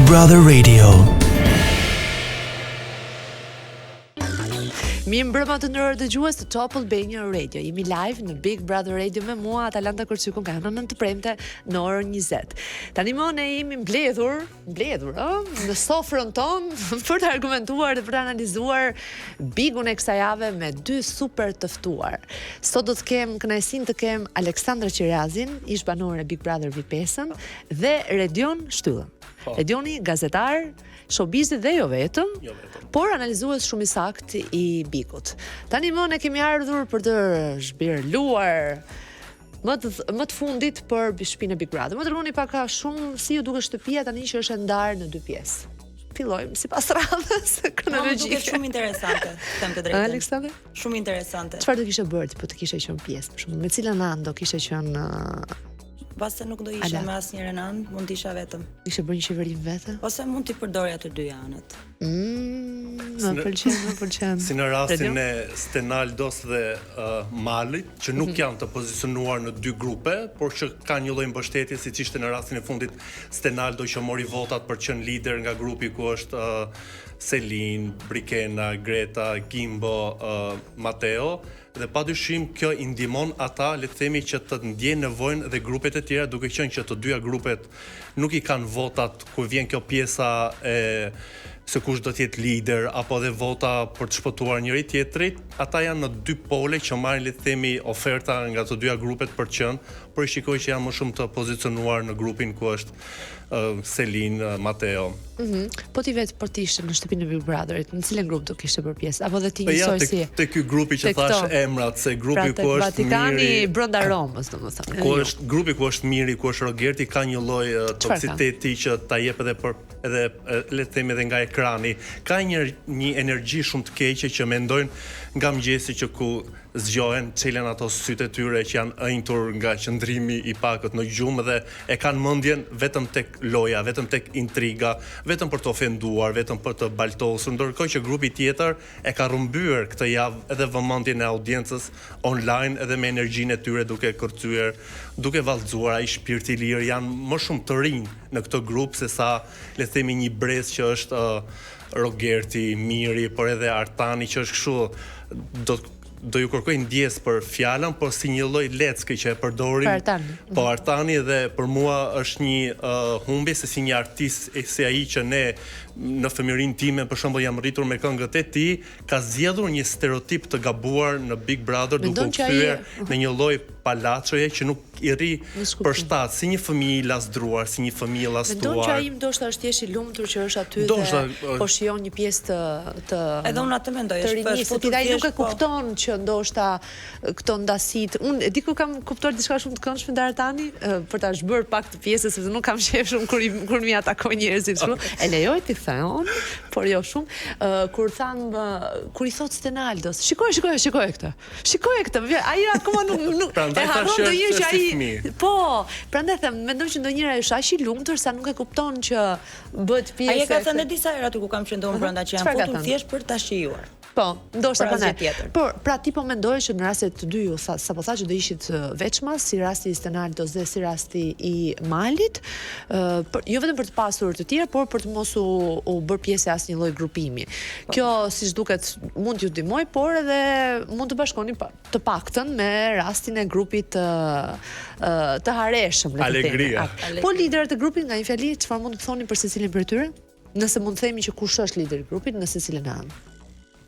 Brother Radio. Mirë mbrëma të ndërër dëgjues të Top Albania Radio. Jemi live në Big Brother Radio me mua Atalanta Kërçykun nga hëna 9 të premte në orën 20. Tani më ne jemi mbledhur, në sofrën tonë për të argumentuar dhe për të analizuar bigun e kësaj jave me dy super të ftuar. Sot do të kem kënaqësinë të kem Aleksandra Qirazin, ish banor e Big Brother VIP-sën, dhe Redion Shtyllën. Redioni gazetar, showbizit dhe jo vetëm, por analizues shumë i sakt i Bikut. Tani më ne kemi ardhur për të zhbirluar më të fundit për shtëpinë e Big Brother. Më tregoni pak shumë si ju duket shtëpia tani që është e ndarë në dy pjesë. Fillojmë sipas radhës kronologjike. Duket shumë interesante, them të drejtën. Aleksandër? Shumë interesante. Çfarë do kishe bërë po të kishe qenë pjesë? Për shembull, me cilën anë do kishe qenë Pasi nuk do isha me asnjërin anë, mund të isha vetëm. Ishe bërë një qeverim vete? Ose mund t'i përdorja të dy anët. Më pëlqen. Si në rastin e Stenaldos dhe Malit, që nuk janë të pozicionuar në dy grupe, por që kanë një lloj mbështetje, siç ishte në rastin e fundit Stenaldo që mori votat për qenë lider nga grupi ku është Selin, Brikena, Greta, Gimbo, Mateo, dhe padyshim kjo i ndihmon ata, le të themi, që të ndjejnë nevojën dhe grupet e tjera, duke qenë që të dyja grupet nuk i kanë votat kur vjen kjo pjesa e se kush do të jetë lider apo dhe vota për të shpëtuar njëri tjetrit, ata janë në dy pole që marrin, le të themi, oferta nga të dyja grupet për qenë, por i shikoj që janë më shumë të pozicionuar në grupin ku është Selin, Mateo. Po ti vetë për të ishte në shtëpinë e Big Brotherit, në cilën grup do kishe për pjesë? Apo dhe ti njësoj si? Te ky grupi që thash emrat, se grupi ku është Vatikani Miri, brenda Romës, domethënë. ku është grupi ku është Miri, ku është Rogerti, ka një lloj toksiteti që ta jep edhe le të themi edhe nga ekrani. Ka një energji shumë të keqe që mendojnë nga mëngjesi që ku zgjohen, çelen ato sytë e tyre që janë ënjtur nga qëndrimi i pakët në gjumë dhe e kanë mendjen vetëm tek loja, vetëm tek intriga, vetëm për të ofenduar, vetëm për të baltosur, ndërkohë që grupi tjetër e ka rrëmbyer këtë javë edhe vëmendjen e audiencës online edhe me energjinë e tyre duke kërcyer, duke vallëzuar ai shpirti i lirë, janë më shumë të rinj në këtë grup se sa le të themi një brez që është Rogerti, Miri, por edhe Artani që është kështu do ju kërkoj ndjes për fjalën, por si një lloj lecke që e përdorin. Po Artani dhe për mua është një humbje se si një artist si ai që ne në fëmijërinë time për shembull jam rritur me këngët e tij, ka zgjedhur një stereotip të gabuar në Big Brother duke u kthyer në një lloj palaçoje që nuk i rri për shtat, si një fëmijë lasdruar, si një fëmijë llastuar. Mendon që ai ndoshta është thjesht i lumtur që është aty dhe po shijon një pjesë të Edhe unë atë mendoj, është ai nuk e kupton që ndoshta këto ndasit. Unë di ku kam kuptuar diçka shumë të këndshme ndaj Artani për ta zhbër pak të pjesës sepse nuk kam shef shumë kur mi atakoj njerëzit kështu. E lejoj ti thon, por jo shumë. Kur i thot Stenaldos, shikoj këtë. Shikoj këtë. Ai akoma nuk e harron ndonjë që ai. Po, prandaj them, mendoj që ndonjëra është aq i lumtur sa nuk e kupton që bëhet pjesë. Ai e ka thënë disa herë aty ku kam qenë brenda që janë futur thjesht për ta shijuar. Po, ndoshta prandaj. Por pra ti po mendoje që në rastet të dy ju sapo tha që do ishit veçmas, si rasti i Stenaldos dhe si rasti i Malit, jo vetëm për të pasur të tjerë, por për të mos u bërë pjesë e asnjë lloj grupimi. Kjo siç duket mund t'ju ndihmoj, por edhe mund të bashkoni të paktën me rastin e grupit të hareshëm, le të themi. Po liderët e grupit nga një fjali, çfarë mund të thoni për secilin prej tyre? Nëse mund të themi që kush është lideri i grupit në secilin anë.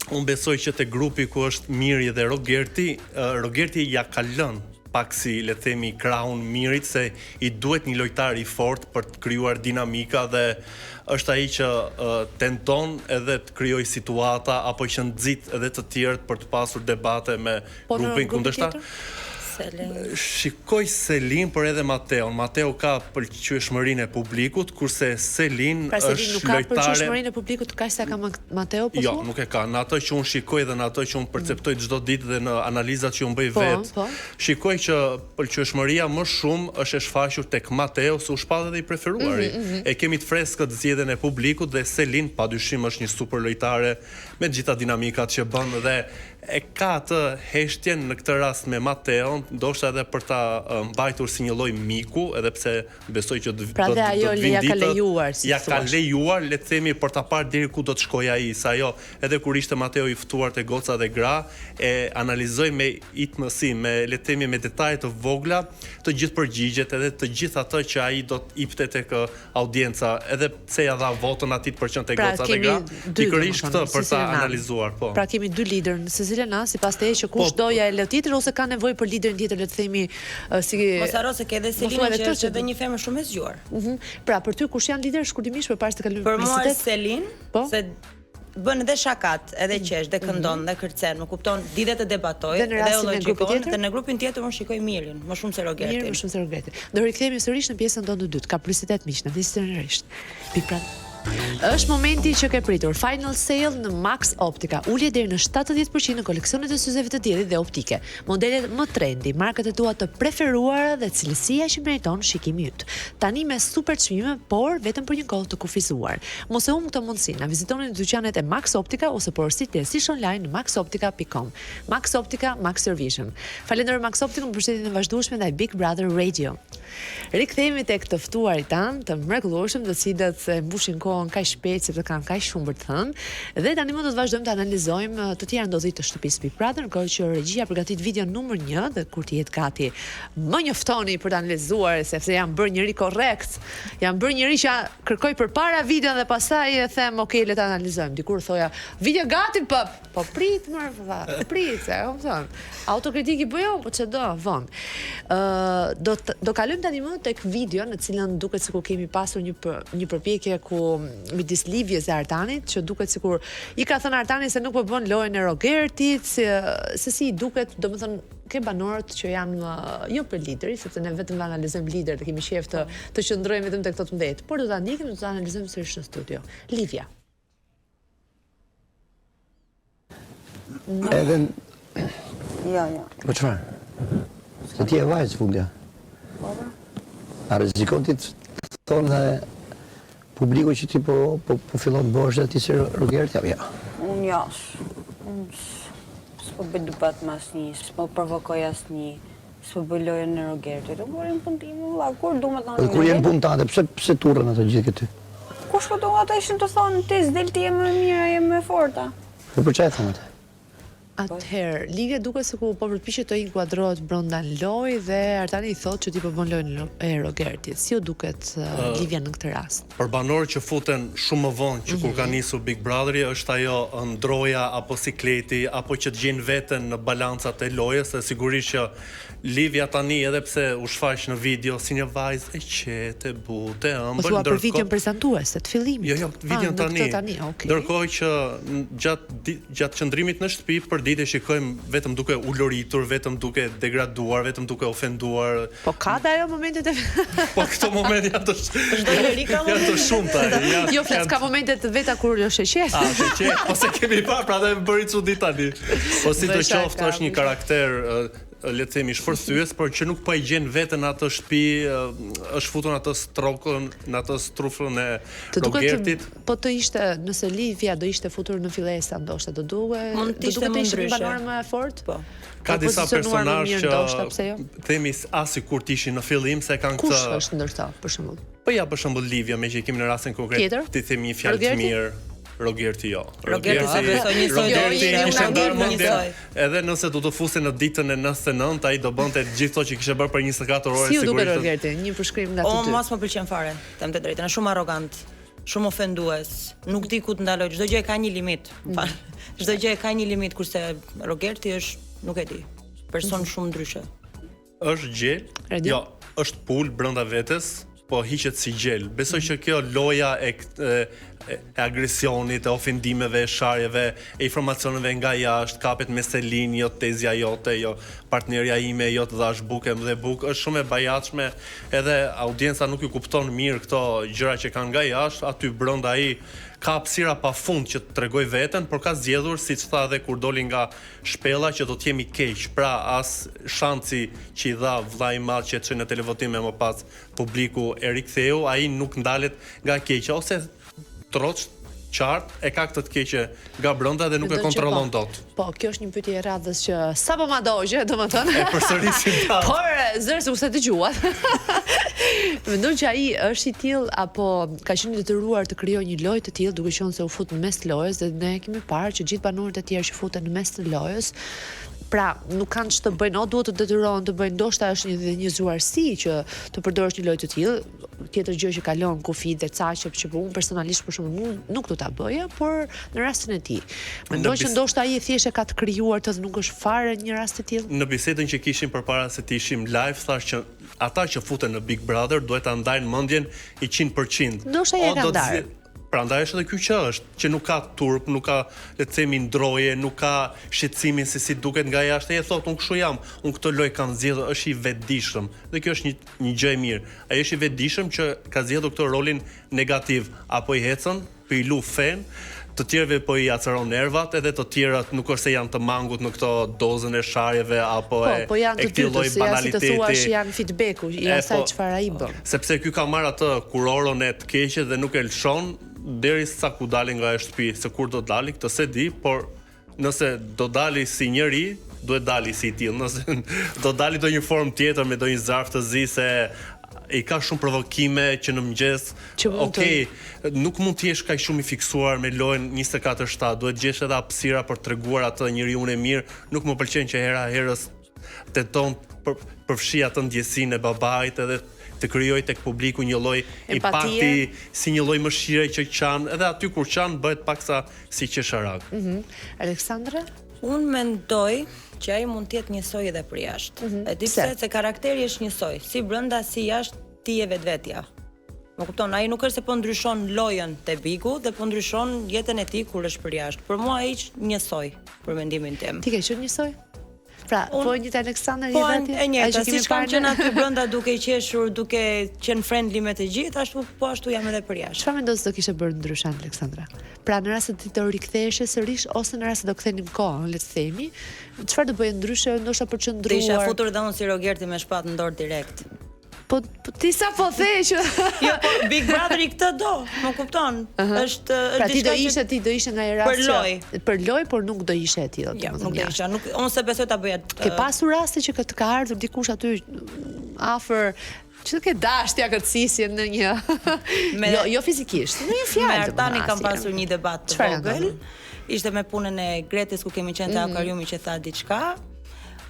Unë besoj që te grupi ku është Miri dhe Rogerti ja ka lënë pak si le të themi krahun Mirit se i duhet një lojtar i fortë për të krijuar dinamika dhe është ai që tenton edhe të krijojë situata apo që nxit edhe të tjerët për të pasur debate me grupin kundërshtar. Shikoj Selin, por edhe Mateo. Mateo ka pëlqyeshmërinë e publikut, kurse Selin është lojtare. Nuk ka pëlqyeshmërinë e publikut kaq sa ka Mateo po? Jo, nuk e ka. Në ato që unë shikoj dhe në ato që unë perceptoj çdo ditë dhe në analizat që unë bëj vetë, shikoj që pëlqyeshmëria më shumë është e shfaqur tek Mateo, se u shpall edhe i preferuari. E kemi të freskët zgjedhjen e publikut dhe Selin padyshim është një super lojtare me gjitha dinamikat që bën dhe e ka të heshtjen në këtë rast me Mateon, ndoshta edhe për ta mbajtur si një lloj miku, edhe pse besoj që do pra dhe ajo ja ka lejuar, si ja ka lejuar, le të themi, për ta parë deri ku do të shkojë ai, sa ajo edhe kur ishte Mateo i ftuar te goca dhe gra, e analizoi me itmësi, me le të themi me detaje të vogla, të gjithë përgjigjet edhe të gjithë ato që ai do të ipte tek audienca, edhe pse ja dha votën atij për qenë te goca dhe gra, pikërisht këtë për ta analizuar, po. Pra kemi dy lider në secilën as, sipas teje që kush doja e lë tjetër ose ka nevojë për liderin tjetër, le të themi si mos harro se ke edhe Selina që është edhe një femër shumë e zgjuar. Pra për ty kush janë lider shkurtimisht përpara se të kalojmë për mua Selin, se bën edhe shakat, edhe qesh, dhe këndon, dhe kërcen, më kupton, dide të debatoj, dhe u logjikon, dhe në grupin tjetër unë shikoj Mirin, më shumë se Rogertin. Mirin më shumë se Rogertin. Do rikthehemi sërish në pjesën tonë të dytë. Ka publicitet miq, në sërish. Është momenti që ke pritur. Final sale në Max Optica. Ulje deri në 70% në koleksionet e syzeve të diellit dhe optike. Modelet më trendy, markat e tua të preferuara dhe cilësia që meriton shikimi yt. Tani me super çmime, por vetëm për një kohë të kufizuar. Mos e humb këtë mundësi. Na vizitoni në dyqanet e Max Optica ose porositë thjesht online në maxoptica.com. Max Optica, Max Your Vision. Falenderoj Max Optica për mbështetjen e vazhdueshme ndaj Big Brother Radio. Rikthehemi tek të ftuarit tan, të mrekullueshëm, të cilët e mbushin kohën kaq shpejt sepse kanë kaq shumë për të thënë. Dhe tani më do të vazhdojmë të analizojmë të tjera ndodhi të shtëpisë Big Brother, në kohë që regjia përgatit video numër 1 dhe kur të jetë gati, më njoftoni për të analizuar sepse janë bërë njëri korrekt. Janë bërë njëri që kërkoi përpara videon dhe pastaj e them, "Ok, le ta analizojmë." Dikur thoja, "Video gati, po prit më, prit." Autokritik i bëjo, po çdo, von. Do kalojmë tani më tek video në cilën duket sikur kemi pasur një përpjekje ku midis Livjes dhe Artanit, që duket sikur i ka thënë Artani se nuk po bën lojën e Rogertit, se si i duket, domethënë ke banorët që janë jo për lideri, sepse ne vetëm analizojmë lider dhe kemi shef të qëndrojmë vetëm tek këto të mbet, por do ta ndikim, do ta analizojmë sërish në studio. Livja. Edhe Jo. Po çfarë? Se ti e vajzë fundja. A rrezikon ti të thonë dhe publiku që ti po fillon të bësh dhe ti si Rogerti apo ja? Unë jash. Unë s'po bëj debat me asnjë, s'po provokoj asnjë, s'po bëj lojën në Rogertit. Unë bërim punë time, valla, kur du me thonë. Kur jenë punë tante, pse turrën ato gjithë këty? Kush po do ata ishin të thonë ti s'del ti je më mirë, je më forta. Po për çfarë thonë atë? Atëherë, Livja duket sikur po përpiqet të inkuadrohet brenda në lojë dhe Artani i thotë që ti po bën lojën e Rogertit. Si u duket Livja në këtë rast? Për banorët që futen shumë më vonë që kur ka nisur Big Brotheri, është ajo ndroja apo sikleti apo që të gjejnë veten në balancat e lojës, dhe sigurisht që Livja tani edhe pse u shfaq në video si një vajzë e qetë, butë, ëmbël, ndërkohë për videon prezantuese të fillimit. Jo, videon tani. Okay. Ndërkohë që gjatë qëndrimit në shtëpi për ditë shikojmë vetëm duke uluritur, vetëm duke degraduar, vetëm duke ofenduar. Po ka dhe ajo momentet e Po këto momente janë të shumta. Jo, flas ka momentet veta kur jo sheqet. Sheqet, po se kemi parë, pra dhe më bëri çudi tani. Po si të qoftë është një karakter le të themi shfërthyes, por që nuk po e gjen veten atë shtëpi, është futur në atë strokën, në atë strufën e Rogertit. Po të ishte, nëse Livja do ishte futur në fillesa, ndoshta do duket të ishte një banore më e fortë? Po. Ka disa personazhe që themi as kur të ishin në fillim se kanë këtë. Kush është ndërsa, për shembull? Po ja, për shembull Livja, me që kemi në rastin konkret, ti themi një fjalë të mirë. Rogerti jo. Rogerti ishte ndarë mendje. Edhe nëse do të fusin në ditën e 99, ai do bënte gjithë ato që kishte bërë për 24 orë sigurisht. Si u duket Rogerti? Një përshkrim nga të dy. Mos më pëlqen fare, them të drejtën, është shumë arrogant, shumë ofendues, nuk di ku të ndaloj, çdo gjë ka një limit. Çdo gjë ka një limit, kurse Rogerti është, nuk e di, person shumë ndryshe. Është gjel? Jo, është pul brenda vetes, po hiqet si gjel. Besoj që kjo loja e agresionit, e ofendimeve, e sharjeve, e informacioneve nga jashtë, kapet me Selin, jo tezja jote, jo partnerja ime, jo të dhash buke më dhe buk, është shumë e bajatshme, edhe audienca nuk ju kupton mirë këto gjëra që kanë nga jashtë, aty brenda ai ka hapësira pafund që të tregoj veten, por ka zgjedhur, siç tha edhe kur doli nga shpella, që do të jemi keq. Pra as shansi që i dha vllai i madh që çoi në televotime më pas publiku e riktheu, ai nuk ndalet nga keqja ose troç qartë e ka këtë të keqe nga brenda dhe nuk e kontrollon dot. Po, kjo është një pyetje e radhës që sapo ma dogje, domethënë. E përsërisim ta. Por zërs u se dëgjuat. Mendon që ai është i tillë apo ka qenë i detyruar të krijojë një lojë të tillë duke qenë se u fut në mes të lojës dhe ne kemi parë që gjithë banorët e tjerë që futen në mes të lojës pra nuk kanë ç'të bëjnë, o duhet të detyrohen të bëjnë, ndoshta është një zuarsi që të përdorësh një lojë të tillë. Tjetër gjë që kalon kufi dhe caqe që unë personalisht për shembull nuk do ta bëja, por në rastin e tij. Mendoj që ndoshta ai thjesht e ka të krijuar të nuk është fare një rast i tillë. Në bisedën që kishim përpara se të ishim live, thash që ata që futen në Big Brother duhet ta ndajnë mendjen i 100%. Ndoshta ja kanë ndarë. Prandaj është edhe ky që është, që nuk ka turp, nuk ka, le të themi, ndroje, nuk ka shqetësimin se si duket nga jashtë. E thot, unë kështu jam, unë këtë lojë kam zgjedhur, është i vetëdijshëm. Dhe kjo është një gjë e mirë. Ai është i vetëdijshëm që ka zgjedhur këtë rolin negativ, apo i hecën, për i lu fen, të tjerëve po i acaron nervat, edhe të tjerat nuk është se janë të mangut në këto dozën e sharjeve apo po janë të këtij lloji banaliteti. Po thuash janë feedbacku i asaj çfarë ai bën. Sepse ky ka marrë atë kuroron e të keqe dhe nuk e lëshon derisa ku dalin nga e shtëpi, se kur do dali këtë se di, por nëse do dali si njëri, duhet dali si i tillë. Nëse do dali do një formë tjetër me do një zarf të zi se i ka shumë provokime që në mëngjes, nuk mund të jesh kaq shumë i fiksuar me lojën 24/7, duhet gjesh edhe hapësira për treguar atë njeriu e mirë, nuk më pëlqen që hera herës tenton përfshi atë ndjesinë e babait edhe të krijoj tek publiku një lloj impakti, si një lloj mëshire që qanë, edhe aty kur qanë bëhet paksa si qesharak. Aleksandra? Unë mendoj që ai mund të jetë njësoj edhe për jashtë. E di pse, se karakteri është njësoj, si brenda si jashtë ti je vetvetja. Më kupton, ai nuk është se po ndryshon lojën te Bigu dhe po ndryshon jetën e tij kur është për jashtë. Për mua ai është njësoj, për mendimin tim. Ti ke qenë njësoj? Pra, po një të Aleksandr po e njëjta, siç kam qenë aty brenda duke i qeshur, duke qenë friendly me të gjithë, ashtu jam edhe për jashtë. Çfarë mendon se do kishe bërë ndryshe Aleksandra? Pra në rast se ti të riktheheshe sërish ose në rast se do kthenim kohën, le të themi, çfarë do bëje ndryshe, ndoshta për të qendruar? Isha futur dhe unë si Rogerti me shpatë në dorë direkt. Po ti sa po the që jo, po Big Brother i këtë do, më kupton. Është pra ti do ishe nga i rast për loj, por nuk do ishe e tillë. Jo, nuk do isha, unë se besoj ta bëja. Ke pasur raste që të ka ardhur dikush aty afër që të ke dashtja këtë sisje në një jo fizikisht, në një fjalë. Me Artani kam pasur një debat të vogël. Ishte me punën e Gretes ku kemi qenë te akvariumi që tha diçka.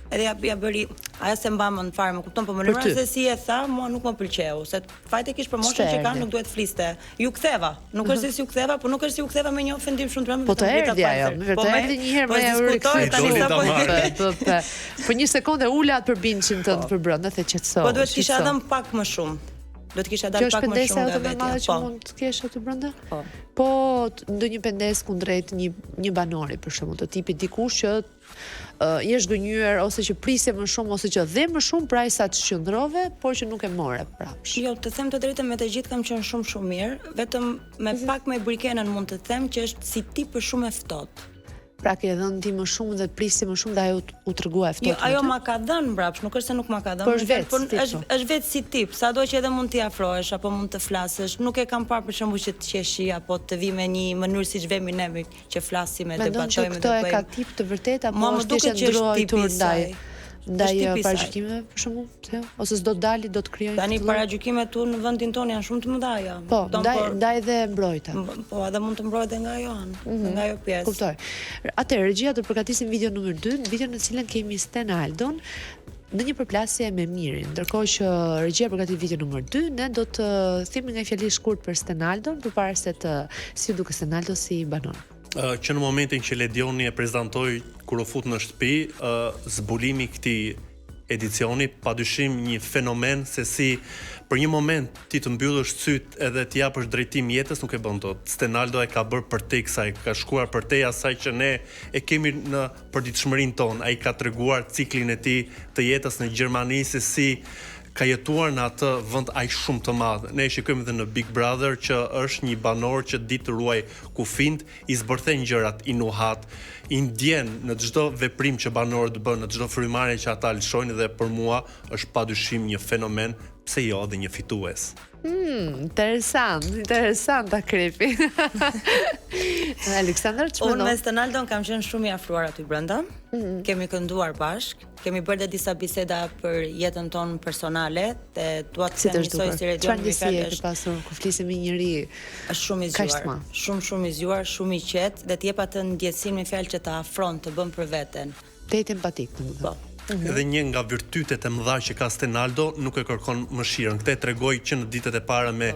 Edhe ja bëri, ajo se mbamën fare, më kupton, po mënyra se si e tha, mua nuk më pëlqeu, se fajtekisht promotion që kanë nuk duhet fliste. Ju ktheva, nuk është se si u ktheva, po nuk është si u ktheva me një ofendim shumë të rëndë. Po të erdhi ajo, të erdhi një herë me për një sekondë ula atë përbincin tënd për brenda the qetëso. Po duhet kisha dhënë pak më shumë. Do të kisha dalë pak më shumë nga vetja. Që mund të kesh aty brenda? Po ndonjë pendes kundrejt një banori për shembull, të tipit dikush që je zgënjur ose që prisje më shumë ose që dhe më shumë pra sa të qëndrove, por që nuk e more prapsh. Jo, të them të drejtën, me të gjithë kam qenë shumë mirë, vetëm me pak me brikenën mund të them që është si tip për shumë e ftohtë. Pra ke dhënë ti më shumë dhe prisje më shumë dhe ajo u tregua ftohtë. Jo, ajo ma ka dhënë mbrapsht, nuk është se nuk ma ka dhënë. Por është vetë si tip, sado që edhe mund t'i afrohesh apo mund të flasësh. Nuk e kam parë për shembull që të qeshi apo të vi me një mënyrë siç vemi ne që flasim e debatojmë dhe bëjmë. Këto e ka tip të vërtetë apo është ndrojtur ndaj paragjykimeve për shembull, ose s'do të dali, do të krijojë. Tani paragjykimet tu në vendin tonë janë shumë të mëdha. Po, ndaj dhe mbrojta. Po, edhe mund të mbrojtë nga ajo anë, nga ajo pjesë. Kuptoj. Atëherë regjia do të përgatisim video numër 2, video në cilën kemi Sten Aldon në një përplasje me Mirin. Ndërkohë që regjia përgatit video numër 2, ne do të themi nga fjali shkurt për Sten Aldon, përpara se të si duke Sten Aldo si banon. Që në momentin që Ledioni e prezantoi kur u fut në shtëpi, zbulimi i këtij edicioni padyshim një fenomen se si për një moment ti të mbyllësh syt edhe të japësh drejtim jetës nuk e bën dot. Stenaldo e ka bërë përtej kësaj, ka shkuar përtej asaj që ne e kemi në përditshmërinë tonë. Ai ka treguar ciklin e tij të jetës në Gjermani se si ka jetuar në atë vend aq shumë të madh. Ne e shikojmë edhe në Big Brother që është një banor që di të ruaj kufint, i zbërthen gjërat, i nuhat, i ndjen në çdo veprim që banorët bën, në çdo frymarrje që ata lëshojnë dhe për mua është padyshim një fenomen pse jo edhe një fitues. Interesant akrepi. Aleksandar, ç'mendon? Unë me Stenaldon kam qenë shumë i afruar aty brenda. Kemi kënduar bashk, kemi bërë dhe disa biseda për jetën tonë personale, dhe dua të them njësoj si Redion Çfarë ndjesie ke pasur kur flisim me njëri është shumë i zgjuar, shumë i zgjuar, shumë i qetë, dhe të jep atë ndjesinë me fjalë që ta afron, të bën për veten. Te empatik, domethënë. Po. Edhe një nga virtytet e mëdha që ka Stenaldo nuk e kërkon mëshirën. Këtë e tregoi që në ditët e para me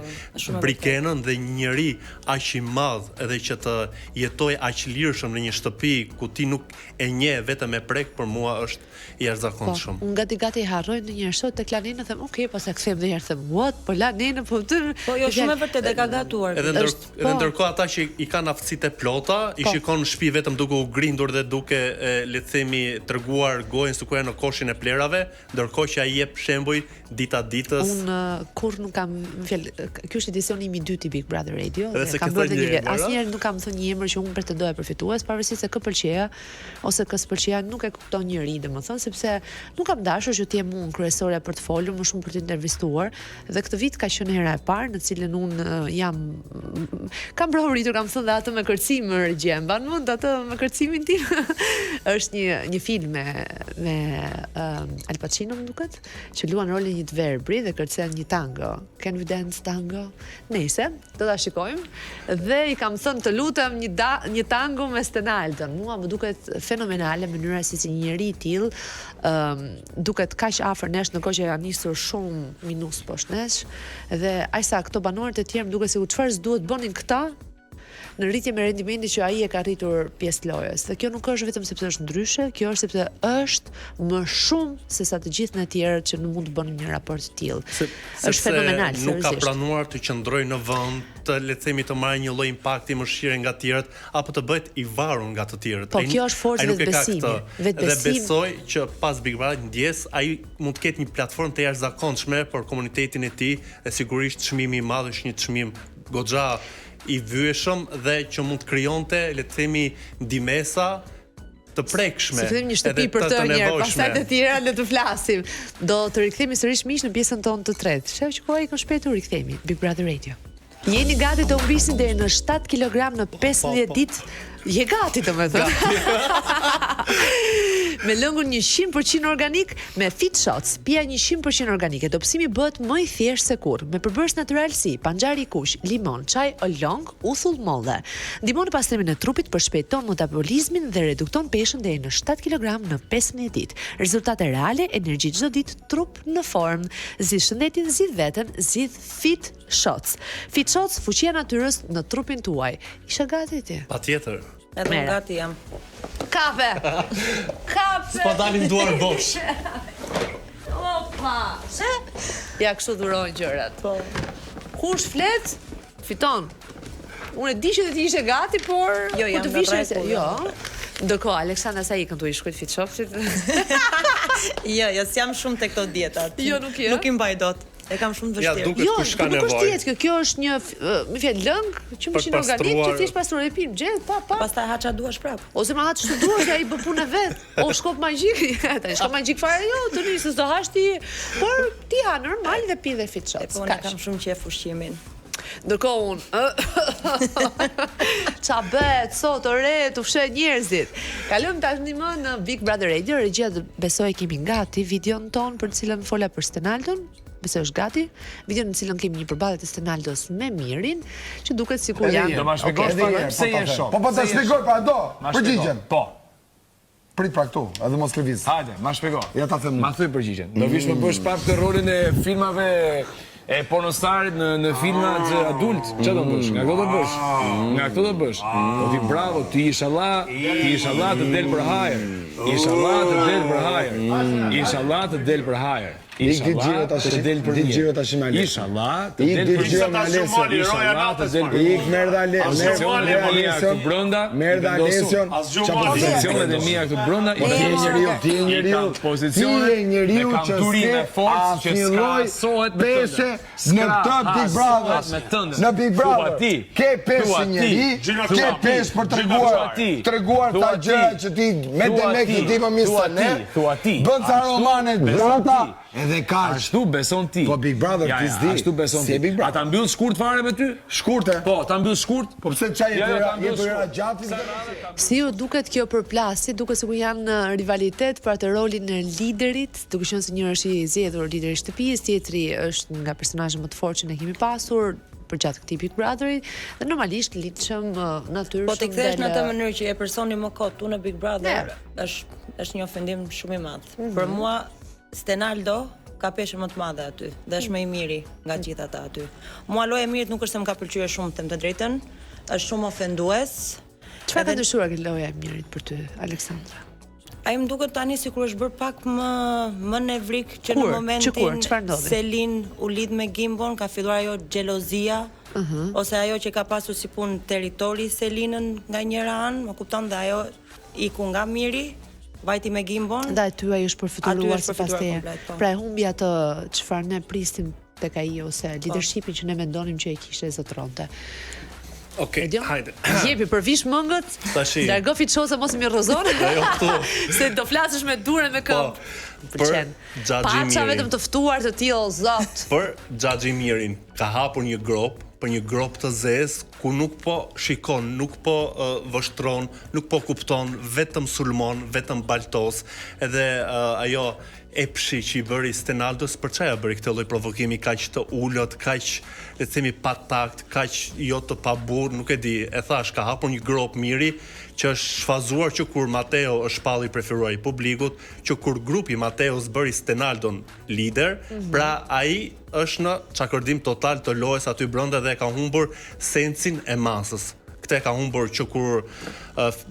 Brikenën, dhe një njeri aq i madh edhe që të jetoj aq lirshëm në një shtëpi ku ti nuk e njeh vetëm me prek, për mua është i jashtëzakonshëm. Unë gati harroj ndonjëherë sot tek Lanina, them, "Ok, pas e kthem ndonjëherë them, what? Po Lanina po ty." Po jo, shumë e vërtetë e ka gatuar. Edhe ndërkohë ata që i kanë aftësitë e plota, i shikon në shtëpi vetëm duke u grindur dhe duke le të themi treguar gojën sikur në koshin e plerave, ndërkohë që ai jep shembuj dita ditës. Unë kur nuk kam, më fal, ky është edicioni im i dytë i Big Brother Radio, dhe kam bërë një vit. Asnjëherë nuk kam thënë një emër që unë pretendoja për fitues, pavarësisht se kë pëlqeja ose kë s'pëlqeja, nuk e kupton njëri, domethënë, sepse nuk kam dashur që të jem unë kryesore për të folur, më shumë për të intervistuar, dhe këtë vit ka qenë hera e parë në cilën unë kam brohuritur, kam thënë dhe atë me kërcim regjia, mban mend atë me kërcimin tim. Është një film me Al Pacino, më duket, që luan rolin një të verbri dhe kërcen një tango. Can we dance tango? Nëse, do ta shikojmë. Dhe i kam thënë të lutem një tango me Stenaldon. Mua më duket fenomenale mënyra si një njeri i tillë duket kaq afër nesh, ndërkohë që janë nisur shumë minus poshtë nesh, dhe aq sa këto banorët e tjerë më duket se çfarë s'duhet bënin këta në rritje me rendimenti që ai e ka arritur pjesë lojës. Dhe kjo nuk është vetëm sepse është ndryshe, kjo është sepse është më shumë se sa të gjithë në tjerët që nuk mund të bënin një raport të tillë. Është fenomenal, nuk ka planuar të qëndrojë në vend, të le të themi të marrë një lloj impakti mëshire nga të tjerët, apo të bëhet i varur nga të tjerët. Po kjo është forcë vetbesimi. Dhe besoj që pas Big Brother ndjes ai mund të ketë një platformë të jashtëzakonshme për komunitetin e tij, e sigurisht çmimi i madh është një çmim goxha i vyeshëm dhe që mund të krijonte, le të themi, ndimesa të prekshme. Si them një shtëpi për të njerë, pastaj të tjera le të flasim. Do të rikthehemi sërish miq në pjesën tonë të tretë. Shef që koha i ka shpejtur, rikthehemi Big Brother Radio. Jeni gati të humbisni deri në 7 kg në 15 ditë? Je gati të me thënë. Me lëngun 100% organik, me Fit Shots, pija 100% organike, dobësimi bëhet më i thjeshtë se kurrë, me përbërës natyral si panxari i kuq, limon, çaj oolong, uthull molle. Ndihmon në pastrimin e trupit, përshpejton metabolizmin dhe redukton peshën deri në 7 kg në 15 ditë. Rezultate reale, energji çdo ditë, trup në formë. Zgjidh shëndetin, zgjidh veten, zgjidh Fit Shots. Fit Shots, fuqia natyrës në trupin tuaj. Isha gati ti? Patjetër. Edhe gati jam. Kafe! Kafe! S'po dalin duar bosh. Opa! Se? Ja, kështu durojnë gjërat. Po. Kush flet, fiton. Unë e di që ti ishe gati, por... Jo, jam në rregull. Jo. Ndërkohë, Aleksandra sa ikën tu i shkruajt Fit Shopsit? Jo, s'jam shumë te këto dietat. Jo, nuk je. Nuk i mbaj dot. E kam shumë të vështirë. Ja, duket kush ka nevojë. Nuk është dietë, kjo është një, më fjalë lëng, 100% organik, që thjesht pastroj e pim, gjet, pa. Pastaj haça duash prap. Ose ma haç të duash, ai bë punën vet. O shkop magjik, tani shkop magjik fare jo, të nisë s'do hash ti, por ti ha normal dhe pi dhe Fit Shots. Po unë kam shumë qef ushqimin. Ndërkohë unë qa bëhet sot ore të fshe njerëzit. Kalojmë tashmë më në Big Brother Radio. Regjia besoj kemi gati videon ton për të cilën fola për Stenaldon. Besoj është gati. Videon në cilën kemi një përballje të Stenaldos me Mirin, që duket sikur janë. Do ma shpjegosh pse je shok. Po ta shpjegoj pa do. Përgjigjen. Po. Prit pra këtu, edhe mos lëviz. Hajde, ma shpjego. Ja ta them. Ma thuj përgjigjen. Do vish më bësh prapë të rolin e filmave e pornostarit në filmat adult. Çfarë do bësh? Nga këto do bësh. Nga këto do bësh. Po ti bravo, ti inshallah të del për hajër. Inshallah të del për hajër. Inshallah të del për hajër. Inshallah të del për mirë. Inshallah të del për mirë. Inshallah të del për mirë. Ik merda këtu brenda. Merda lesion. Pozicionet e mia këtu brenda. Ti je njeriu që me forcë që skasohet me peshe në këtë Big Brother. Në Big Brother. Ke peshe njeri, ke peshe për treguar ta gjëra që ti me demek që ti më misë ne. Bën ca romane grata. Edhe kaq. Ashtu beson ti. Po Big Brother ti s'di. Ashtu beson Si ti. Big Brother. A ta mbyll shkurt fare me ty? Shkurte. Po, ta mbyll shkurt. Po pse çaj Ja, ta mbyll e shkurt. gjatë? Si ju duket kjo përplasje, duke sikur janë rivalitet për atë rolin e liderit, duke qenë se njëri është i zgjedhur lideri i shtëpisë, tjetri është nga personazhet më të fortë që ne kemi pasur përgjatë këtij Big Brotheri, dhe normalisht lidshëm natyrshëm. Po ti kthesh në atë mënyrë që je personi më kot unë Big Brother, është një ofendim shumë i madh. Për mua Stenaldo ka peshë më të madhe aty, dhe është më i miri nga gjithë ata aty. Mua loja e mirit nuk është se më ka pëlqyer shumë, them të drejtën, është shumë ofendues. Çfarë ka ndryshuar kjo loja e mirit për ty, Aleksandra? Ai më duket tani sikur është bërë pak më nevrik që Kur? në momentin Çfarë ndodhi? Selin u lidh me Gimbon, ka filluar ajo xhelozia, ose ajo që ka pasur si punë territori Selinën nga njëra anë, më kupton, dhe ajo iku nga miri, vajti me Gimbon. Dhe aty ai është përfituar sipas teje. komplet, po. Pra e humbi atë çfarë ne pristim tek ai ose leadershipin që ne mendonim që e kishte zotronte. Okej, Edion, hajde. jepi përvish mëngët, Tashi. largo fiçose mos më rrozon. Jo këtu. Se do flasësh me durën me këmbë. për Xhaxhi Paça Mirin. vetëm të ftuar të tillë zot. Për Xhaxhi Mirin ka hapur një grop, për një grop të zezë ku nuk po shikon, nuk po vështron, nuk po kupton, vetëm sulmon, vetëm baltos, edhe ajo epshi që i bëri Stenaldos, për çfarë bëri këtë lloj provokimi kaq të ulët, kaq le të themi pa takt, kaq jo të paburr, nuk e di. E thash, ka hapur një grop Miri që është shfazuar që kur Mateo është palli preferuar i publikut, që kur grupi Mateos bëri Stenaldon lider, pra ai është në çakordim total të lojës aty brenda dhe ka humbur sensin e masës. Këtë ka humbur që kur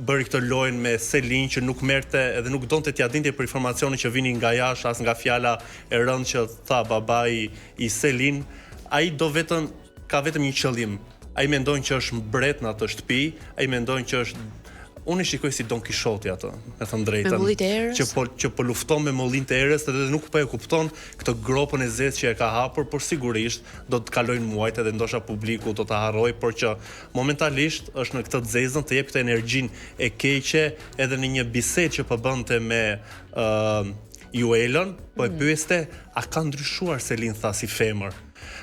bëri këtë lojën me Selin që nuk merrte edhe nuk donte t'ia dinte për informacione që vinin nga jashtë, as nga fjala e rëndë që tha babai i Selin, ai ka vetëm një qëllim. Ai mendon që është mbret në atë shtëpi, ai mendon që është unë i shikoj si Don Kishoti atë, me thënë drejtën. Me mullit e erës? Që po lufton me mollin të erës, edhe nuk po e kupton këtë gropën e zezë që e ka hapur, por sigurisht do të kalojnë muajt edhe ndoshta publiku do ta harrojë, por që momentalisht është në këtë zezën të jep këtë energjinë e keqe edhe në një bisedë që po bënte me Juelën, po e pyeste a ka ndryshuar Selin tha si femër.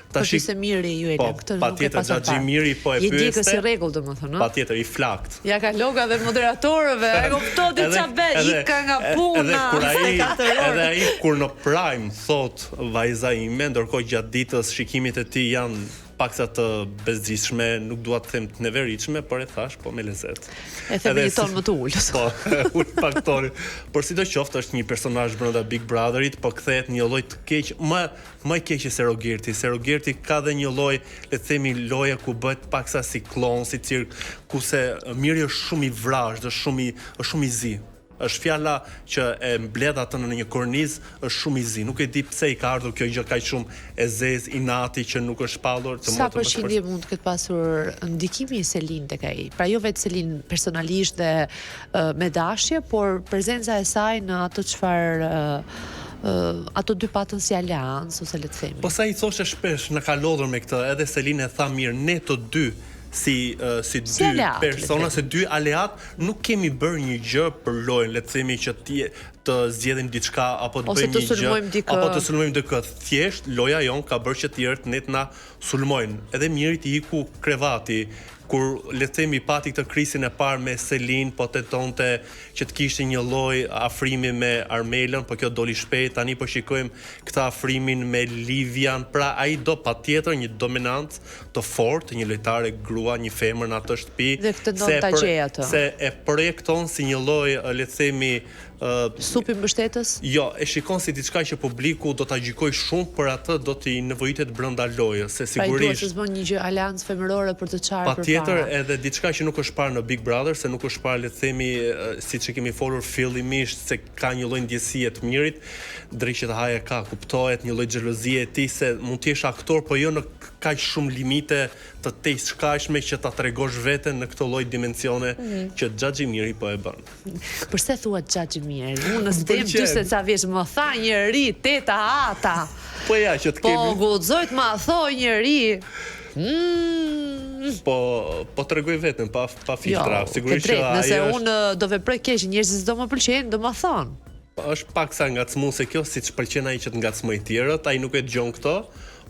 Tash se Miri ju e lë këtë nuk e patjetër pasur Xhaxhi Miri po e pyeste. Je dikë pyeste. si rregull domethënë, ëh? Patjetër i flakt. Ja ka loga dhe moderatorëve, e kupton ti ç'a bën, ika nga puna. Edhe ai kur në prime thot vajza ime, ndërkohë gjatë ditës shikimet e tij janë paksa të bezdishme, nuk dua të them të neveritshme, por e thash po me lezet. E themi një ton më të ulët. Po, ul pak toni. Por sidoqoftë është një personazh brenda Big Brotherit, po kthehet një lloj të keq, më i keq se Rogerti. Se Rogerti ka dhe një lloj, le të themi loja ku bëhet paksa si klon, si cirk, ku se Miri është shumë i vrazhd, është shumë i zi. Është fjala që e mbledh atë në një kornizë, është shumë i zi. Nuk e di pse i ka ardhur kjo gjë kaq shumë e zezë, i nati që nuk është shpallur të Sa përqindje mund të ketë pasur ndikimi i Selin tek ai? Pra jo vetë Selin personalisht dhe me dashje, por prezenca e saj në ato çfarë ato dy patën si aleancë ose le të themi. Po sa i thoshe shpesh në ka lodhur me këtë, edhe Selin e tha mirë, ne të dy si dy aleat, persona, si dy aleat, nuk kemi bërë një gjë për lojën, le të themi që të zgjedhim diçka apo të bëjmë një gjë, apo të sulmojmë dikë. Thjesht loja jon ka bërë që të tjerët ne të na sulmojnë. Edhe Mirit i iku krevati kur le të themi pati këtë krisin e parë me Selin, po tentonte që të kishte një lloj afrimi me Armelën, po kjo doli shpejt. Tani po shikojmë këtë afrimin me Livian, pra ai do patjetër një dominancë të fortë, një lojtare grua, një femër në atë shtëpi, dhe këtë ndon ta gjej atë. Se e projekton si një lloj, le të themi, supi mbështetës? Jo, e shikon si diçka që publiku do ta gjykojë shumë, për atë do t'i nevojitet brenda lojës, se sigurisht. Pra i duhet të zbën një gjë aleancë femërore për të çarë përpara. Patjetër, edhe diçka që nuk është parë në Big Brother, se nuk është parë, le të themi, siç e kemi folur fillimisht, se ka një lloj ndjesie të Mirit, drejt që të haja ka, kuptohet një lloj xhelozie e tij se mund të jesh aktor, po jo në kaq shumë limite të tejshkashme që ta tregosh veten në këtë lloj dimensione që Xhaxhi Miri po e bën. Përse thua Xhaxhi Miri? Unë s'dem 40 ca vjeç, më tha njëri teta ata. Po ja, që të kemi. Po guxojt ma thoj njëri. Po tregoj veten pa filtra, jo, sigurisht që nëse unë do veproj keq, njerëzit do më pëlqejnë, do më thonë. është pak sa ngacmuese kjo, siç pëlqen ai që të ngacmoj tjerët, ai nuk e dëgjon këto,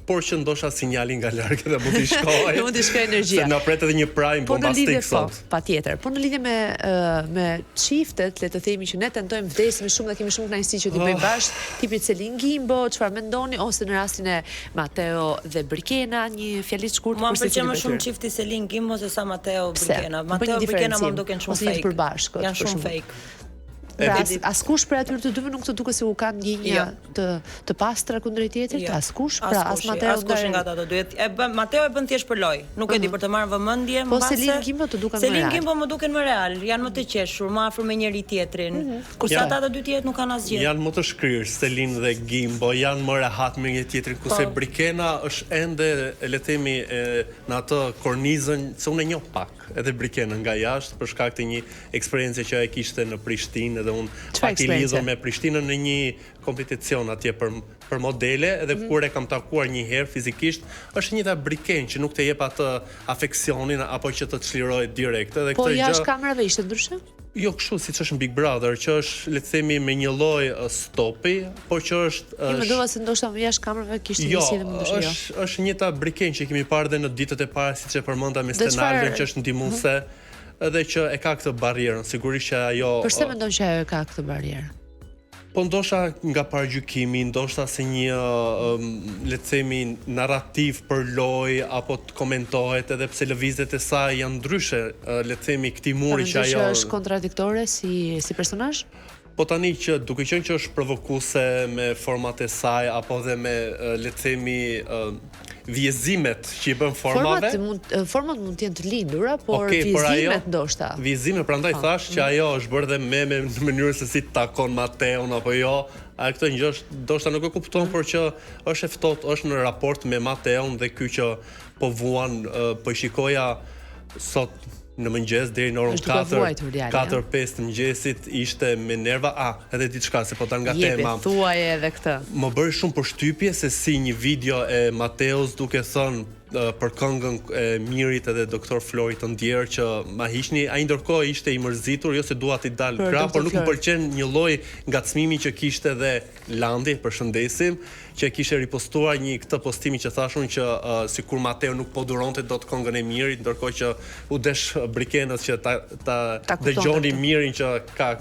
por që ndoshta sinjali nga larg dhe mund t'i shkojë. Mund t'i shkojë energjia. Se na pret edhe një prime bombastik sot. Patjetër. Po në lidhje me çiftet, le të themi që ne tentojmë vdesim shumë dhe kemi shumë kënaqësi që t'i bëjmë bashkë, tipi Celin Gimbo, çfarë mendoni, ose në rastin e Mateo dhe Brikena, një fjalë të shkurtër. Mua më pëlqen më shumë çifti Celin Gimbo se sa Mateo Brikena. Mateo Brikena më duken shumë fake. Janë shumë fake. Askush për atyre të dyve nuk të duket se u kanë ndjenja të pastra kundrejt tjetrit, askush, pra as Mateo askush nga ata të dy. Mateo e bën thjesht për lojë, nuk e di për të marrë vëmendje, po Celin Gimbo të duken më real. Celin Gimbo më duken më real, janë më të qeshur, më afër me njëri tjetrin. Kurse ata të dy tjetrit nuk kanë asgjë. Janë më të shkrirë, Celin dhe Gimbo, janë më rehat me njëri tjetrin, kurse Brikena është ende, le të themi, në atë kornizën, se unë e njoh pak, edhe Brikena nga jashtë për shkak të një eksperiencë që ai kishte në Prishtinë, dhe unë pak i lidhur me Prishtinën në një kompeticion atje për modele, edhe kur e kam takuar një herë fizikisht, është një Briken që nuk të jep atë afeksionin apo që të çliroj direkt, edhe këtë gjë. Po jashtë kamerave ishte ndryshe? Jo kështu siç është në Big Brother, që është le të themi me një lloj stopi, por që është Ju mendova se ndoshta jashtë kamerave kishte një sjellje më ndryshe. Jo, është një Briken që kemi parë dhe në ditët e para siç e përmenda me Stenalvin që është ndihmuese, edhe që e ka këtë barrierën, sigurisht që ajo. Përse mendon që ajo e ka këtë barrierë? Po ndoshta nga parajgjykimi, ndoshta se një le të themi narrativ për lojë apo të komentohet edhe pse lëvizjet e saj janë ndryshe, le të themi këtij muri që ajo është kontradiktore si personazh? Po tani që duke qenë që është provokuese me format e saj apo dhe me le të themi vjezimet që i bën formave. Format mund të jenë të lindura, por vjezimet ndoshta. Vjezimet, prandaj thash që ajo është bërë dhe meme në mënyrë se si takon Mateon apo jo. A këto gjë ndoshta nuk e kupton, por që është e ftohtë, është në raport me Mateon dhe ky që po vuan, po shikoja sot në mëngjes deri në orën 4-5 të mëngjesit ishte me nerva, edhe diçka se po ta nga tema. Jepi, thuaj edhe këtë. Më bëri shumë përshtypje se si një video e Mateos duke thënë për këngën e Mirit edhe Doktor Florit të ndjerë që ma hiqni, ai ndërkohë ishte i mërzitur, jo se dua t'i dalë krah, por nuk më pëlqen një lloj ngacmimi që kishte dhe Landi, përshëndesim, që kishte ripostuar një këtë postimi që thashun që sikur Mateo nuk po duronte dot këngën e Mirit, ndërkohë që u desh Brikenës që ta dëgjoni Mirin që ka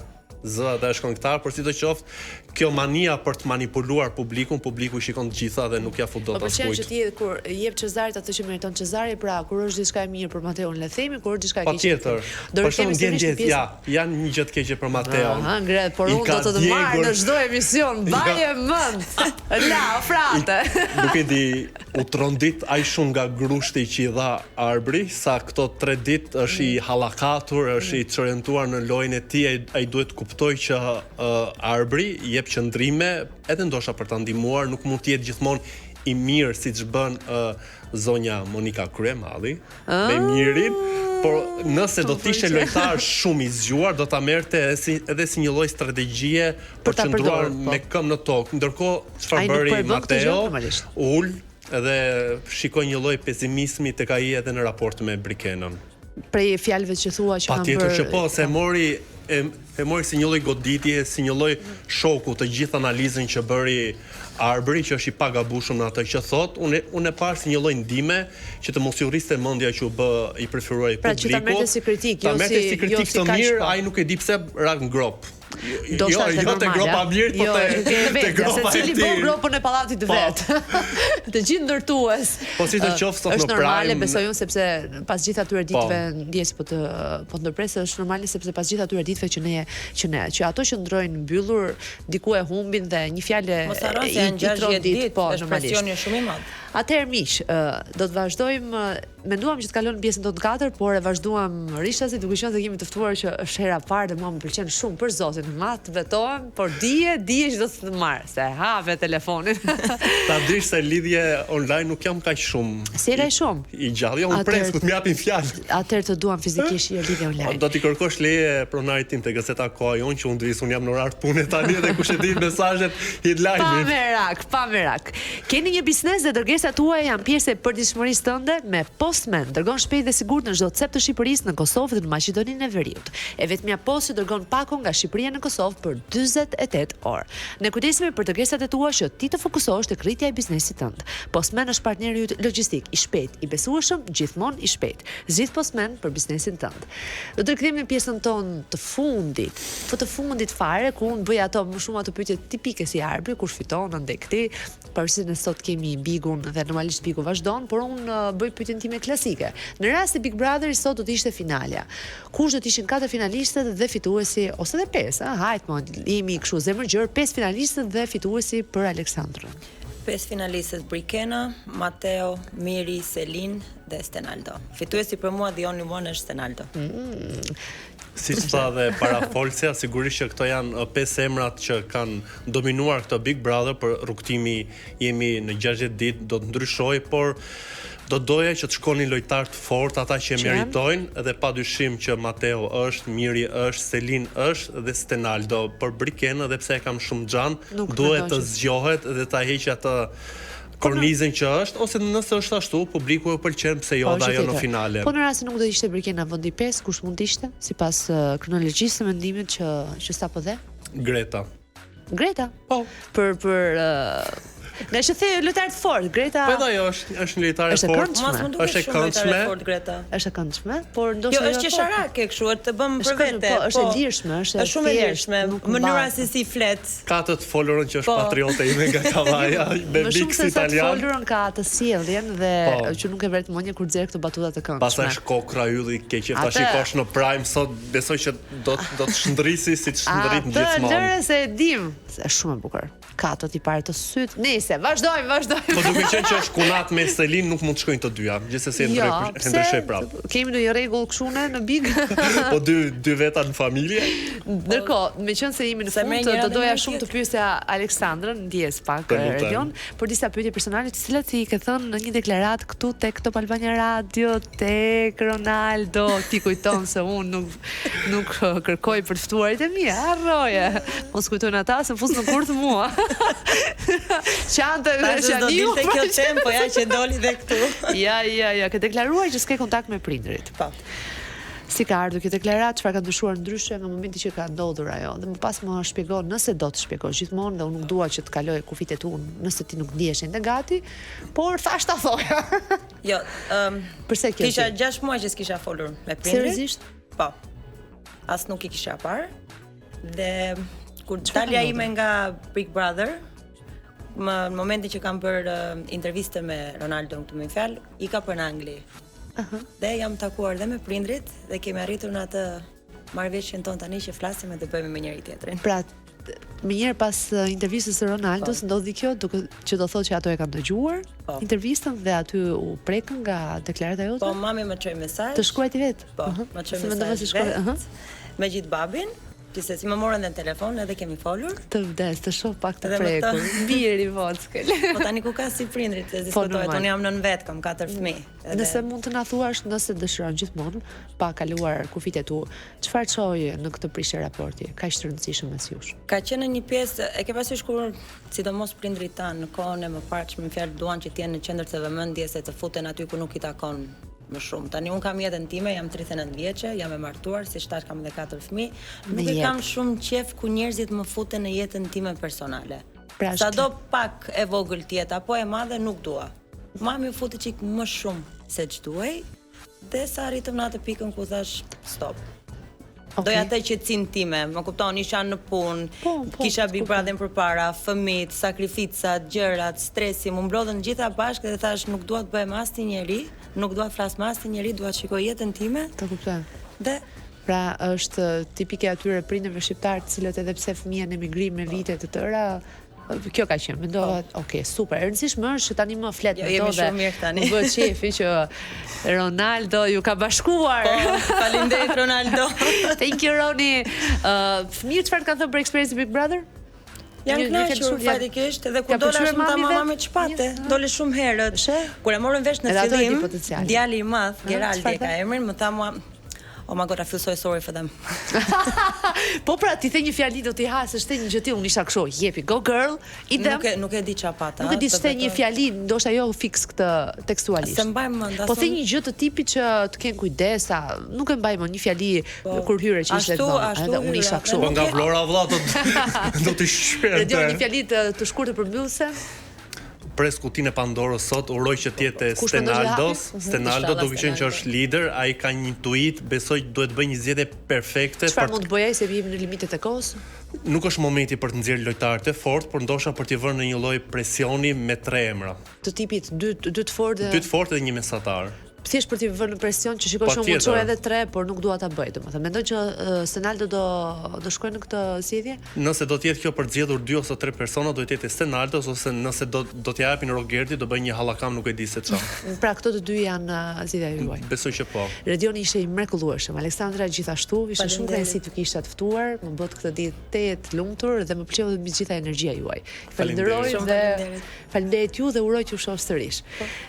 zë dhe është këngëtar, por sidoqoftë kjo mania për të manipuluar publikun, publiku shikon të gjitha dhe nuk ja fut dot askujt. Po pëlqen që ti kur jep Cezarit atë që meriton Cezari, pra kur është diçka e mirë për Mateon le themi, kur është diçka e keqe. Patjetër. Por shumë ndjenjë janë një gjë të keqe për Mateon. Ngret, por unë do të të marr në çdo emision, baje mend. La, frate. Nuk e di, u trondit ai shumë nga grushti që i dha Arbri, sa këto 3 ditë është i hallakatur, është i çorientuar në lojën e tij, ai duhet të kuptojë që Arbri jep qëndrime edhe ndoshta për ta ndihmuar, nuk mund të jetë gjithmonë i mirë siç bën zonja Monika Kryemalli me Mirin, por nëse do të ishte lojtar shumë i zgjuar, do ta merrte edhe si një lloj strategjie për të qëndruar me këmbë në tokë. Ndërkohë çfarë bëri Mateo? Ul edhe shikoi një lloj pesimizmi tek ai edhe në raport me Brikenën. Prej fjalëve që thua që kanë bërë. Patjetër që po, se e mori si një lloj goditje, si një lloj shoku të gjithë analizën që bëri Arbri, që është i pagabueshëm në atë që thot, unë e parë si një lloj ndime që të mos i urriste mendja që u bë i preferuar i publikut. Pra që ta merrte si kritik, ta merrte si kritik të mirë, ai nuk e di pse rak ngrop. Jo te gropa mirë, po te gropa e tij. Secili bën gropën e pallatit vet. Të gjithë ndërtues. Po si të qoftë sot në Prime. Është normale, besoj unë, sepse pas gjithë atyre ditëve ndjes po të ndërpresë, është normale sepse pas gjithë atyre ditëve që ato që ndrojnë mbyllur, diku e humbin dhe një fjalë i 60 ditë, po normalisht. Presioni është shumë i madh. Atëherë miq, do të vazhdojmë, menduam që të kalon në pjesën tonë 4, por e vazhduam rishtasi duke qenë se kemi të ftuar që është hera parë dhe mua më pëlqen shumë për zotin, mat vetohem, por dije që do të marr, se hape telefonin. Ta dish se lidhje online nuk jam kaq shumë. Si e shumë? I gjallë, unë pres ku të më japin fjalë. Atëherë të duam fizikisht një lidhje online. Do t'i kërkosh leje pronarit tim te Gazeta Koha Jon që unë dris, unë jam në orar pune tani dhe kush e di mesazhet i lajmit. Pa merak. Keni një biznes dhe dërgesat tuaja janë pjesë e përditshmërisë tënde me postman dërgon shpejt dhe sigurt në çdo cep të Shqipërisë në Kosovë dhe në Maqedoninë e Veriut. E vetmja postë që dërgon pako nga Shqipëria në Kosovë për 48 orë. Ne kujdesemi për kërkesat e tua që ti të fokusohesh tek rritja e biznesit tënd. Postman është partneri yt logjistik i shpejt, i besueshëm, gjithmonë i shpejt. Zgjidh Postman për biznesin tënd. Do të rikthehemi në pjesën tonë të fundit. Po të fundit fare ku unë bëj ato më shumë ato pyetje tipike si arbri, kush fiton ndaj këtij. Pavarësisht se ne sot kemi Bigun dhe normalisht Bigu vazhdon, por unë bëj pyetjen time klasike. Në rast se Big Brother sot do të ishte finalja, kush do të ishin 4 finalistët dhe fituesi ose edhe 5, hajt mo, jemi kështu zemërgjër, 5 finalistët dhe fituesi për Aleksandrën. 5 finalistët Brikena, Mateo, Miri, Selin dhe Stenaldo. Fituesi për mua the only one është Stenaldo. Si tha dhe parafolsja, sigurisht që këto janë 5 emrat që kanë dominuar këtë Big Brother, për rrugtimi jemi në 60 ditë, do të ndryshoj, por do doja që të shkonin lojtar të fortë, ata që meritojnë, dhe padyshim që Mateo është, Miri është, Selin është dhe Stenaldo. Për Brikena, dhe pse e kam shumë xhan, duhet të zgjohet dhe ta heqë atë kornizën që është, ose nëse është ashtu, publiku e pëlqen, pse jo dhe ajo në finale. Po në rast se nuk do ishte Brikena vendi 5, kush mund të ishte? Sipas kronologjisë së mendimit që sapo dhe? Greta. Greta? Po. Për nga që the lojtar të fortë, Greta. Po ajo është një lojtare e fortë. Është e këndshme. Është e këndshme, por ndoshta jo është qesharake kështu, të bëm për vete. Po, është e lirshme, është shumë e lirshme. Mënyra se si flet. Ka të folurën që është patriote ime nga Kavaja, me mix italian. Më folurën ka të sjelljen dhe që nuk e vret mënje kur xher këto batuta të këndshme. Pastaj kokra ylli keq ta shikosh në Prime sot, besoj që do të shndrisi si të shndrit gjithmonë. Lëre se e dim, është shumë e bukur. Ka të ti pare të syt. Nese, vazhdojmë. Po duke qenë që është kunat me Selin, nuk mund të shkojnë të dyja. Gjithsesi e ndryshoj prapë. Kemi ndonjë rregull këshune në Big? Po dy veta në familje. Ndërkohë, meqenëse se jemi në fund, do doja shumë të pyesja Aleksandrën, ndjes pak Redion, për disa pyetje personale, të cilat i ke thënë në një deklaratë këtu tek Top Albania Radio, tek Ronaldo, ti kujton se unë nuk kërkoj për ftuarit e mi, harroje. Mos kujtojnë ata se fus në kurth mua. Qante do dilte kjo tempo ja që doli dhe këtu. Ja, ke deklaruar që s'ke kontakt me prindrit. Po. Si ka ardhur kjo deklaratë, çfarë ka ndryshuar ndryshe nga momenti që ka ndodhur ajo? Dhe më pas më shpjegon, nëse do të shpjegosh gjithmonë, dhe unë nuk dua që të kaloj kufit e tu, nëse ti nuk ndihesh ende gati, por thash ta thoja. Jo, përse kjo? Kisha 6 muaj që s'kisha folur me prindrit. Seriozisht? Po. As nuk i kisha parë. Dhe kur dalja ime nga Big Brother, në momentin që kam bërë interviste me Ronaldo këtu me fjalë, i ka për në Angli. Dhe jam takuar dhe me prindrit dhe kemi arritur në atë marrëveshjen tonë tani që flasim dhe bëjmë me njëri tjetrin. Pra, më njëherë pas intervistës së Ronaldos ndodhi kjo, duke që do thotë që ato e kanë dëgjuar intervistën dhe aty u prekën nga deklarata jote? Po, mami më çoi mesazh. Të shkruajti vetë? Po, më çoi mesazh. Me gjithë babin. Si më morën dhe në telefon edhe kemi folur. Të vdes, të shoh pak të prekur. Biri vockel. Po tani ku ka si prindrit, se diskutohet, unë jam nën vet, kam 4 fëmijë. Nëse mund të na thuash, nëse dëshiron gjithmonë pa kaluar kufit e tu, çfarë çoi në këtë prishje raporti? Kaq të rëndësishëm mes jush. Ka qenë një pjesë, e ke parasysh kur sidomos prindrit tan në kohën e mëparshme me fjalë duan që të jenë në qendër të vëmendjes se të futen aty ku nuk i takon më shumë. Tani un kam jetën time, jam 39 vjeçe, jam e martuar, si tash kam edhe 4 fëmijë. Nuk e kam shumë qef ku njerëzit më futen në jetën time personale. Sado pak e vogël të jetë apo e madhe nuk dua. Mami u futi çik më shumë se ç'duaj, dhe sa arritëm në atë pikën ku thash stop. Doja të qetësinë time, më kupton, isha në punë, kisha Big Brother përpara, fëmijët, sakrificat, gjërat, stresi, më mblodhen gjitha bashkë dhe thash nuk dua të bëhem asnjëri, nuk dua të flas me asnjëri, dua të shikoj jetën time. Të kuptoj. Dhe pra është tipike atyre prindërve shqiptar, të cilët edhe pse fëmia në emigrim me vite të tëra, kjo ka qenë, mendova, okay, super. E rëndësishme është që tani më flet me to dhe më bëhet shefi që Ronaldo ju ka bashkuar. Po, faleminderit Ronaldo. Thank you Roni. Fëmijët çfarë kanë thënë për eksperiencën Big Brother? Janë kënaqur fatikisht edhe kur dola shumë ta mama me çpate, dole shumë herët. Kur e morën vesh në fillim, djali i madh, Geraldi ka emrin, më tha mua, Oh my god, I feel so sorry for them. Po pra, ti the një fjali do t'i hasësh, the një gjë ti, unë isha kështu, jepi, go girl, i dem. Nuk e di çfarë pata. Nuk e di s'te një fjali, ndoshta jo fix këtë tekstualisht. Se mbaj mend. Po the një gjë të tipit që të kenë kujdesa, nuk e mbaj më një fjali kur hyre që ishte dhënë, edhe unë isha kështu. Po nga Vlora vëlla do të shperte. Dhe një fjali të shkurtër përmbyllse. Pres kutinë e Pandorës sot, uroj që të jetë Stenaldo duke qenë që është lider, ai ka një intuit, besoj duhet bëj një zgjedhje perfekte. Çfarë mund të bëjë se jemi në limitet e kohës? Nuk është momenti për të nxjerrë lojtarët e fortë, por ndoshta për t'i vënë në një lloj presioni me 3 emra. Të tipit dy të fortë. 2 të fortë dhe një mesatar. Thjesht për t'i vënë në presion që shikoj shumë mund çoj edhe 3, por nuk dua ta bëj, domethënë. Mendoj që Stenaldo do shkojë në këtë zgjedhje? Nëse do të jetë kjo për zgjedhur 2 ose 3 persona, do të jetë Stenaldo, ose nëse do t'i japin Rogerti, do bëj një hallakam, nuk e di se çfarë. Pra këto të dy janë zgjedhja juaj. Besoj që po. Redioni ishte i mrekullueshëm. Aleksandra gjithashtu, ishte shumë kënaqësi të kisha të ftuar, më bët këtë ditë të lumtur dhe më pëlqeu mbi gjitha energjia juaj. Falenderoj dhe faleminderit ju dhe uroj që u shoh sërish.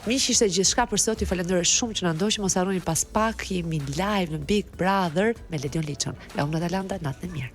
Miq, ishte gjithçka për sot, ju falenderoj shumë që na ndoqni, mos harroni pas pak jemi live në Big Brother me Ledion Liçon. E unë Atalanta, natën e mirë.